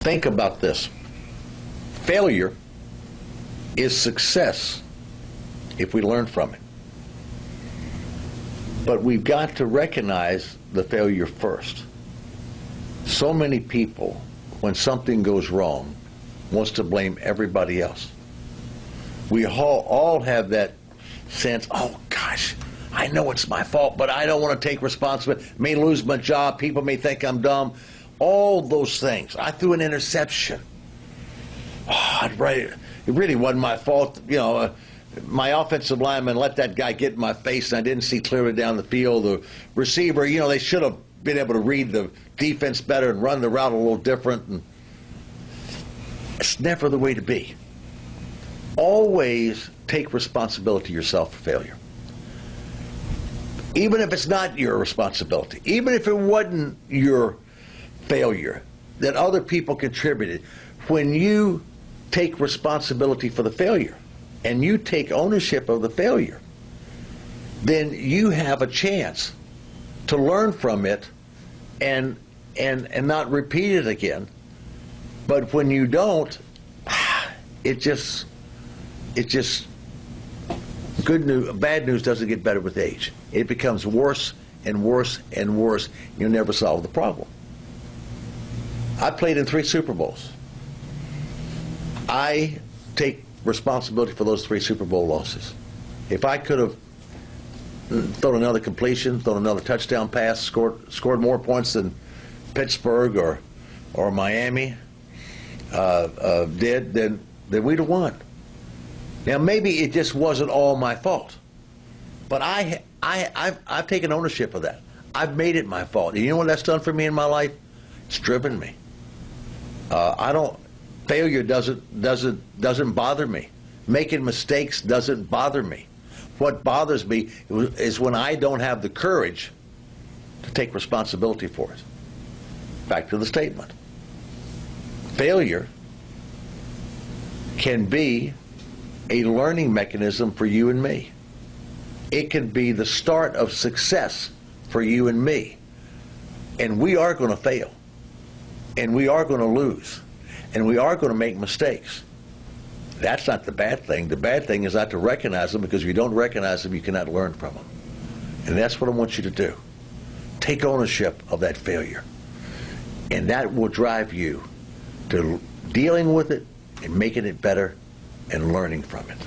Think about this. Failure is success if we learn from it. But we've got to recognize the failure first. So many people, when something goes wrong, wants to blame everybody else. We all have that sense, oh gosh, I know it's my fault, but I don't want to take responsibility. May lose my job, people may think I'm dumb. All those things. I threw an interception. It really wasn't my fault. You know, my offensive lineman let that guy get in my face, and I didn't see clearly down the field. The receiver, you know, they should have been able to read the defense better and run the route a little different. And it's never the way to be. Always take responsibility yourself for failure. Even if it's not your responsibility, even if it wasn't your failure, that other people contributed. When you take responsibility for the failure and you take ownership of the failure, then you have a chance to learn from it and not repeat it again. But when you don't, it just bad news doesn't get better with age. It becomes worse and worse and worse. You'll never solve the problem. I played in 3 Super Bowls. I take responsibility for those 3 Super Bowl losses. If I could have thrown another completion, thrown another touchdown pass, scored more points than Pittsburgh or Miami did, then we'd have won. Now maybe it just wasn't all my fault, but I've taken ownership of that. I've made it my fault. And you know what that's done for me in my life? It's driven me. Failure doesn't bother me. Making mistakes doesn't bother me. What bothers me is when I don't have the courage to take responsibility for it. Back to the statement. Failure can be a learning mechanism for you and me. It can be the start of success for you and me. And we are going to fail. And we are going to lose. And we are going to make mistakes. That's not the bad thing. The bad thing is not to recognize them, because if you don't recognize them, you cannot learn from them. And that's what I want you to do. Take ownership of that failure. And that will drive you to dealing with it and making it better and learning from it.